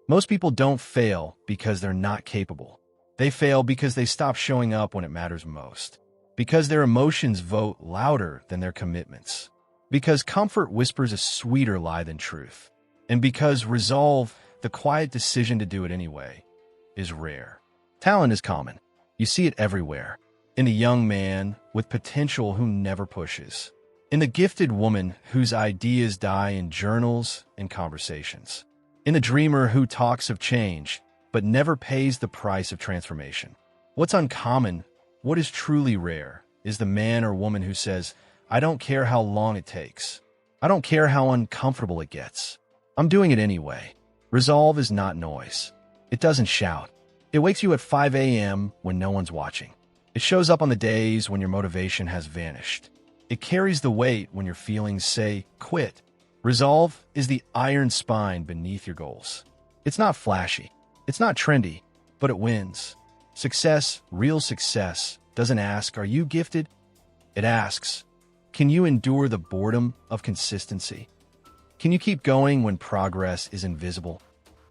Most people don't fail because they're not capable. They fail because they stop showing up when it matters most. Because their emotions vote louder than their commitments. Because comfort whispers a sweeter lie than truth. And because resolve, the quiet decision to do it anyway, is rare. Talent is common. You see it everywhere. In a young man with potential who never pushes. In the gifted woman whose ideas die in journals and conversations. In the dreamer who talks of change, but never pays the price of transformation. What's uncommon, what is truly rare, is the man or woman who says, I don't care how long it takes. I don't care how uncomfortable it gets. I'm doing it anyway. Resolve is not noise. It doesn't shout. It wakes you at 5 a.m. when no one's watching. It shows up on the days when your motivation has vanished. It carries the weight when your feelings say, quit. Resolve is the iron spine beneath your goals. It's not flashy. It's not trendy, but it wins. Success, real success, doesn't ask, are you gifted? It asks, can you endure the boredom of consistency? Can you keep going when progress is invisible?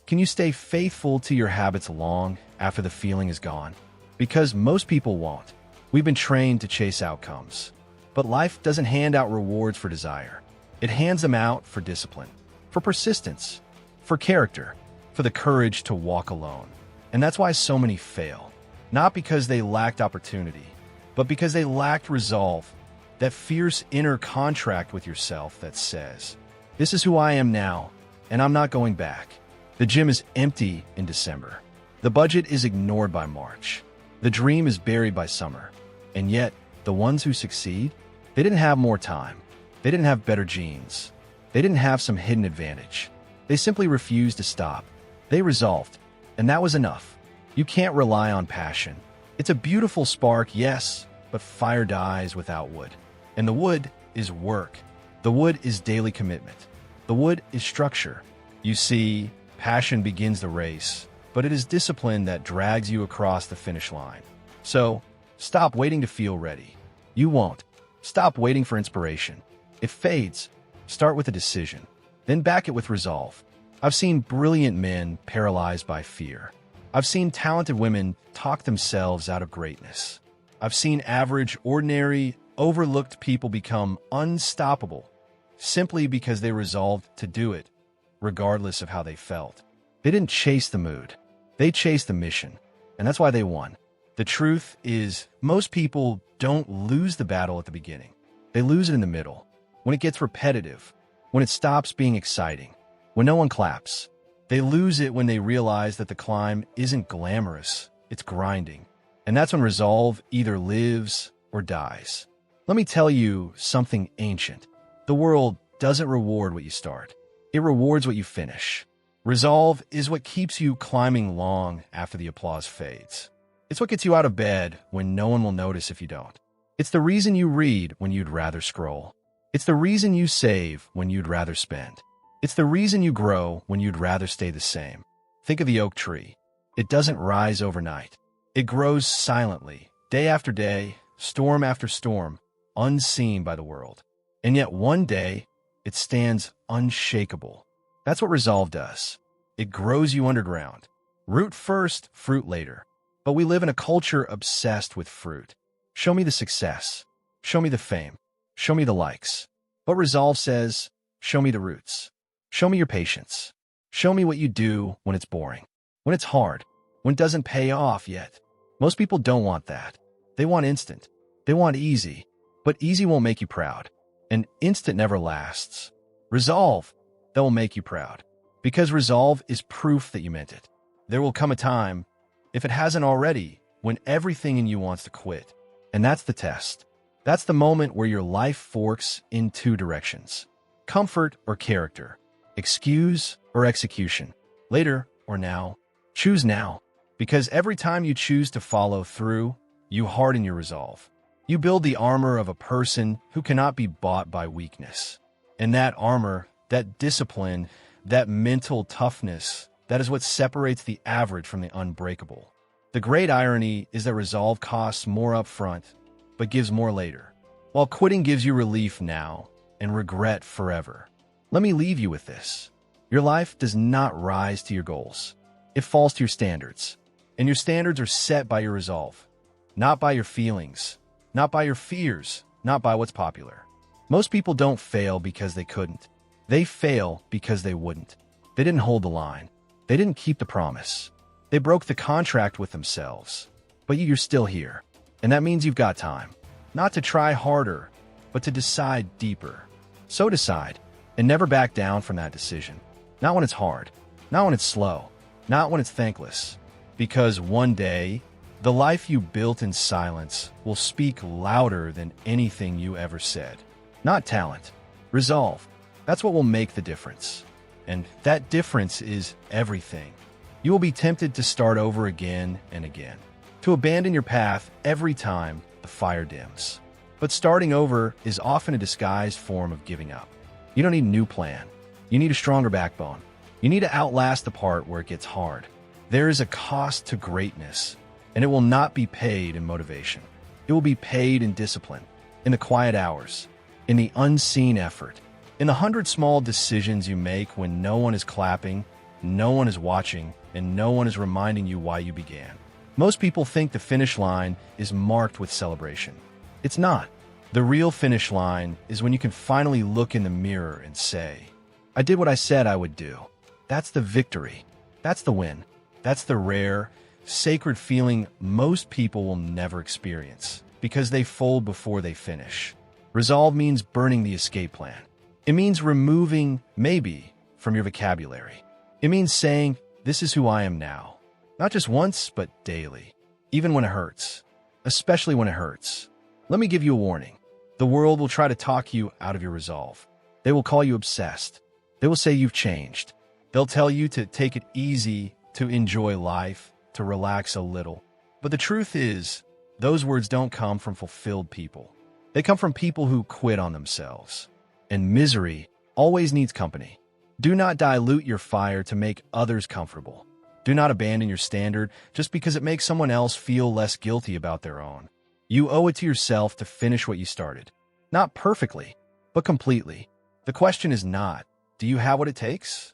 Can you stay faithful to your habits long after the feeling is gone? Because most people won't. We've been trained to chase outcomes. But life doesn't hand out rewards for desire. It hands them out for discipline, for persistence, for character, for the courage to walk alone. And that's why so many fail. Not because they lacked opportunity, but because they lacked resolve, that fierce inner contract with yourself that says, this is who I am now, and I'm not going back. The gym is empty in December. The budget is ignored by March. The dream is buried by summer. And yet, the ones who succeed, they didn't have more time. They didn't have better genes. They didn't have some hidden advantage. They simply refused to stop. They resolved, and that was enough. You can't rely on passion. It's a beautiful spark, yes, but fire dies without wood. And the wood is work. The wood is daily commitment. The wood is structure. You see, passion begins the race, but it is discipline that drags you across the finish line. So, stop waiting to feel ready. You won't. Stop waiting for inspiration. It fades. Start with a decision. Then back it with resolve. I've seen brilliant men paralyzed by fear. I've seen talented women talk themselves out of greatness. I've seen average, ordinary, overlooked people become unstoppable simply because they resolved to do it, regardless of how they felt. They didn't chase the mood. They chased the mission. And that's why they won. The truth is, most people don't lose the battle at the beginning. They lose it in the middle. When it gets repetitive, when it stops being exciting, when no one claps. They lose it when they realize that the climb isn't glamorous, it's grinding. And that's when resolve either lives or dies. Let me tell you something ancient. The world doesn't reward what you start. It rewards what you finish. Resolve is what keeps you climbing long after the applause fades. It's what gets you out of bed when no one will notice if you don't. It's the reason you read when you'd rather scroll. It's the reason you save when you'd rather spend. It's the reason you grow when you'd rather stay the same. Think of the oak tree. It doesn't rise overnight. It grows silently, day after day, storm after storm, unseen by the world. And yet one day, it stands unshakable. That's what resolve does. It grows you underground. Root first, fruit later. But we live in a culture obsessed with fruit. Show me the success. Show me the fame. Show me the likes. But resolve says, show me the roots. Show me your patience. Show me what you do when it's boring, when it's hard, when it doesn't pay off yet. Most people don't want that. They want instant. They want easy. But easy won't make you proud. And instant never lasts. Resolve, that will make you proud. Because resolve is proof that you meant it. There will come a time, if it hasn't already, when everything in you wants to quit. And that's the test. That's the moment where your life forks in two directions. Comfort or character. Excuse or execution. Later or now. Choose now. Because every time you choose to follow through, you harden your resolve. You build the armor of a person who cannot be bought by weakness. And that armor, that discipline, that mental toughness, that is what separates the average from the unbreakable. The great irony is that resolve costs more up front, but gives more later. While quitting gives you relief now and regret forever. Let me leave you with this. Your life does not rise to your goals. It falls to your standards. And your standards are set by your resolve, not by your feelings, not by your fears, not by what's popular. Most people don't fail because they couldn't. They fail because they wouldn't. They didn't hold the line. They didn't keep the promise. They broke the contract with themselves. But you're still here. And that means you've got time. Not to try harder, but to decide deeper. So decide, and never back down from that decision. Not when it's hard. Not when it's slow. Not when it's thankless. Because one day, the life you built in silence will speak louder than anything you ever said. Not talent. Resolve. That's what will make the difference. And that difference is everything. You will be tempted to start over again and again, to abandon your path every time the fire dims. But starting over is often a disguised form of giving up. You don't need a new plan. You need a stronger backbone. You need to outlast the part where it gets hard. There is a cost to greatness, and it will not be paid in motivation. It will be paid in discipline, in the quiet hours, in the unseen effort, in the 100 small decisions you make when no one is clapping, no one is watching, and no one is reminding you why you began. Most people think the finish line is marked with celebration. It's not. The real finish line is when you can finally look in the mirror and say, I did what I said I would do. That's the victory. That's the win. That's the rare, sacred feeling most people will never experience because they fold before they finish. Resolve means burning the escape plan. It means removing maybe from your vocabulary. It means saying, this is who I am now. Not just once, but daily. Even when it hurts. Especially when it hurts. Let me give you a warning. The world will try to talk you out of your resolve. They will call you obsessed. They will say you've changed. They'll tell you to take it easy, to enjoy life, to relax a little. But the truth is, those words don't come from fulfilled people. They come from people who quit on themselves. And misery always needs company. Do not dilute your fire to make others comfortable. Do not abandon your standard just because it makes someone else feel less guilty about their own. You owe it to yourself to finish what you started. Not perfectly, but completely. The question is not, do you have what it takes?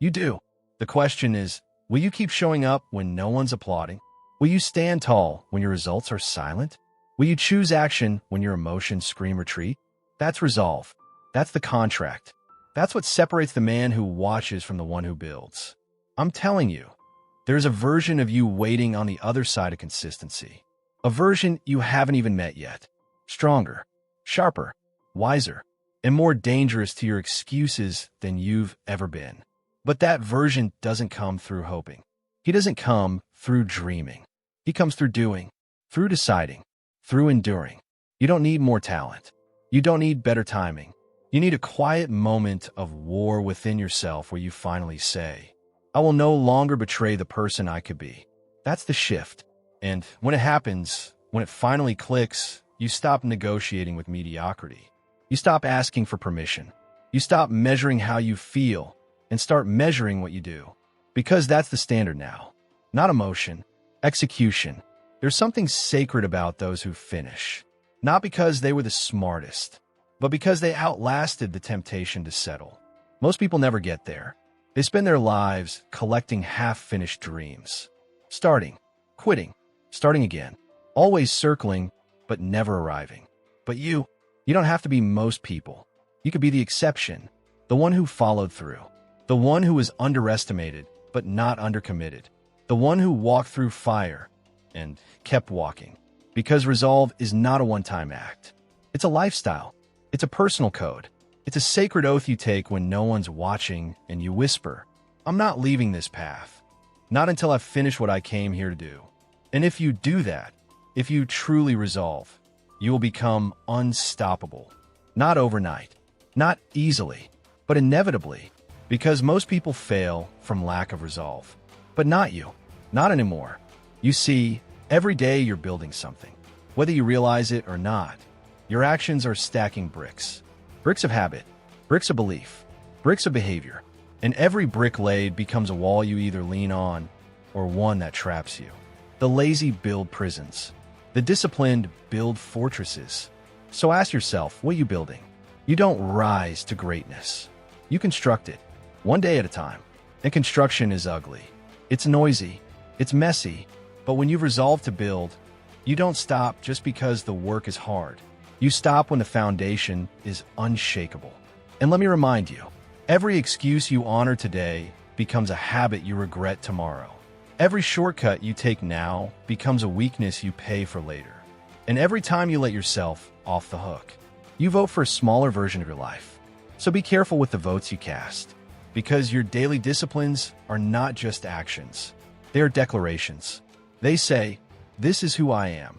You do. The question is, will you keep showing up when no one's applauding? Will you stand tall when your results are silent? Will you choose action when your emotions scream retreat? That's resolve. That's the contract. That's what separates the man who watches from the one who builds. I'm telling you, there's a version of you waiting on the other side of consistency. A version you haven't even met yet. Stronger, sharper, wiser, and more dangerous to your excuses than you've ever been. But that version doesn't come through hoping. He doesn't come through dreaming. He comes through doing, through deciding, through enduring. You don't need more talent. You don't need better timing. You need a quiet moment of war within yourself where you finally say, I will no longer betray the person I could be. That's the shift. And when it happens, when it finally clicks, you stop negotiating with mediocrity. You stop asking for permission. You stop measuring how you feel and start measuring what you do. Because that's the standard now. Not emotion, execution. There's something sacred about those who finish. Not because they were the smartest, but because they outlasted the temptation to settle. Most people never get there. They spend their lives collecting half-finished dreams. Starting, quitting, starting again. Always circling, but never arriving. But you don't have to be most people. You could be the exception, the one who followed through, the one who was underestimated, but not undercommitted, the one who walked through fire and kept walking. Because resolve is not a one-time act. It's a lifestyle. It's a personal code. It's a sacred oath you take when no one's watching and you whisper, I'm not leaving this path. Not until I've finished what I came here to do. And if you do that, if you truly resolve, you will become unstoppable. Not overnight, not easily, but inevitably. Because most people fail from lack of resolve. But not you. Not anymore. You see, every day you're building something. Whether you realize it or not, your actions are stacking bricks. Bricks of habit, bricks of belief, bricks of behavior. And every brick laid becomes a wall you either lean on or one that traps you. The lazy build prisons. The disciplined build fortresses. So ask yourself, what are you building? You don't rise to greatness. You construct it. one day at a time. And construction is ugly. It's noisy. It's messy. But when you've resolved to build, you don't stop just because the work is hard. You stop when the foundation is unshakable. And let me remind you, every excuse you honor today becomes a habit you regret tomorrow. Every shortcut you take now becomes a weakness you pay for later. And every time you let yourself off the hook, you vote for a smaller version of your life. So be careful with the votes you cast, because your daily disciplines are not just actions. They are declarations. They say, "This is who I am."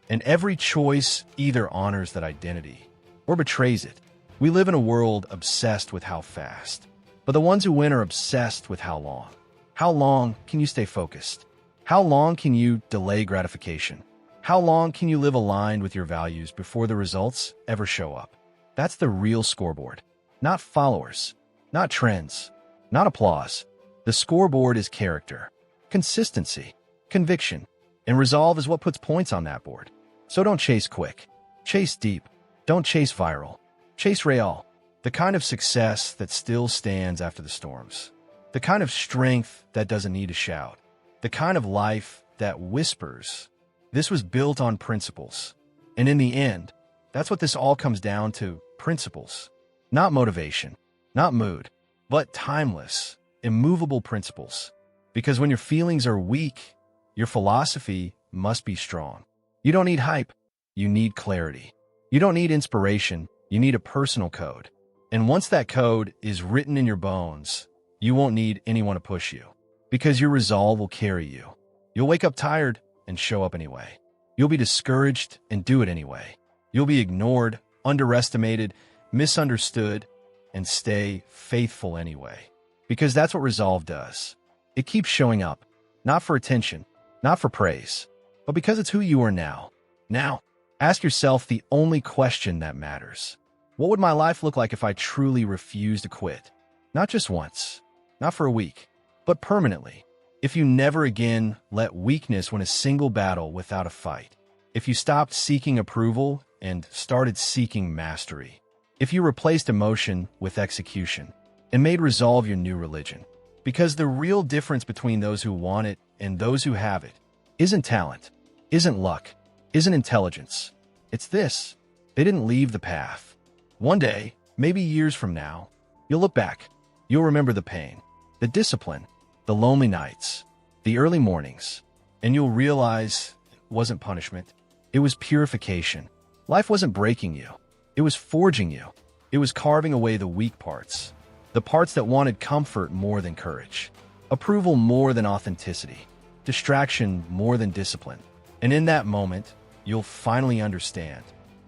And every choice either honors that identity or betrays it. We live in a world obsessed with how fast, but the ones who win are obsessed with how long. How long can you stay focused? How long can you delay gratification? How long can you live aligned with your values before the results ever show up? That's the real scoreboard. Not followers, not trends, not applause. The scoreboard is character, consistency, conviction, and resolve is what puts points on that board. So don't chase quick. Chase deep. Don't chase viral. Chase real. The kind of success that still stands after the storms. The kind of strength that doesn't need to shout. The kind of life that whispers. This was built on principles. And in the end, that's what this all comes down to, principles. Not motivation, not mood, but timeless, immovable principles. Because when your feelings are weak, your philosophy must be strong. You don't need hype, you need clarity. You don't need inspiration, you need a personal code. And once that code is written in your bones, you won't need anyone to push you. Because your resolve will carry you. You'll wake up tired and show up anyway. You'll be discouraged and do it anyway. You'll be ignored, underestimated, misunderstood, and stay faithful anyway. Because that's what resolve does. It keeps showing up, not for attention, not for praise, but because it's who you are now. Now, ask yourself the only question that matters. What would my life look like if I truly refused to quit? Not just once, not for a week, but permanently. If you never again let weakness win a single battle without a fight. If you stopped seeking approval and started seeking mastery. If you replaced emotion with execution and made resolve your new religion. Because the real difference between those who want it and those who have it isn't talent, isn't luck, isn't intelligence. It's this. They didn't leave the path. One day, maybe years from now, you'll look back. You'll remember the pain, the discipline, the lonely nights, the early mornings, and you'll realize it wasn't punishment. It was purification. Life wasn't breaking you. It was forging you. It was carving away the weak parts, the parts that wanted comfort more than courage, approval more than authenticity, distraction more than discipline. And in that moment, you'll finally understand.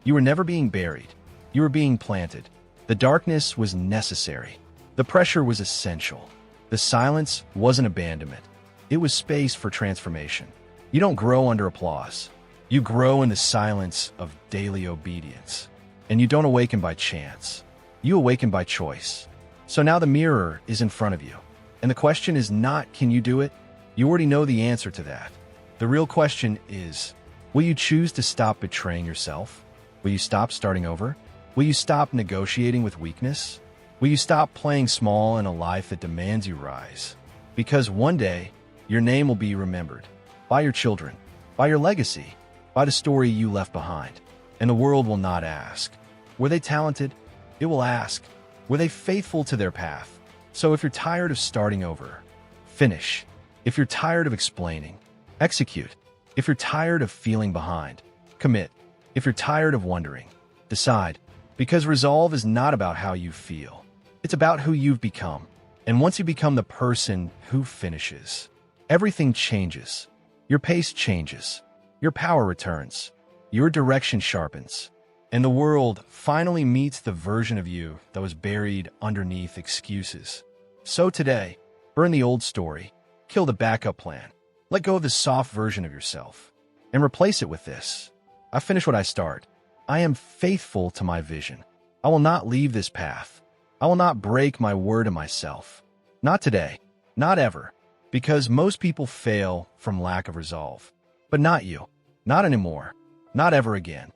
You were never being buried. You were being planted. The darkness was necessary. The pressure was essential. The silence wasn't abandonment. It was space for transformation. You don't grow under applause. You grow in the silence of daily obedience. And you don't awaken by chance. You awaken by choice. So now the mirror is in front of you. And the question is not, can you do it? You already know the answer to that. The real question is, will you choose to stop betraying yourself? Will you stop starting over? Will you stop negotiating with weakness? Will you stop playing small in a life that demands you rise? Because one day, your name will be remembered by your children, by your legacy, by the story you left behind. And the world will not ask, were they talented? It will ask, were they faithful to their path? So if you're tired of starting over, finish. If you're tired of explaining, execute. If you're tired of feeling behind, commit. If you're tired of wondering, decide. Because resolve is not about how you feel. It's about who you've become. And once you become the person who finishes, everything changes. Your pace changes. Your power returns. Your direction sharpens. And the world finally meets the version of you that was buried underneath excuses. So today, burn the old story. Kill the backup plan. Let go of the soft version of yourself. And replace it with this. I finish what I start. I am faithful to my vision. I will not leave this path. I will not break my word to myself. Not today. Not ever. Because most people fail from lack of resolve. But not you. Not anymore. Not ever again.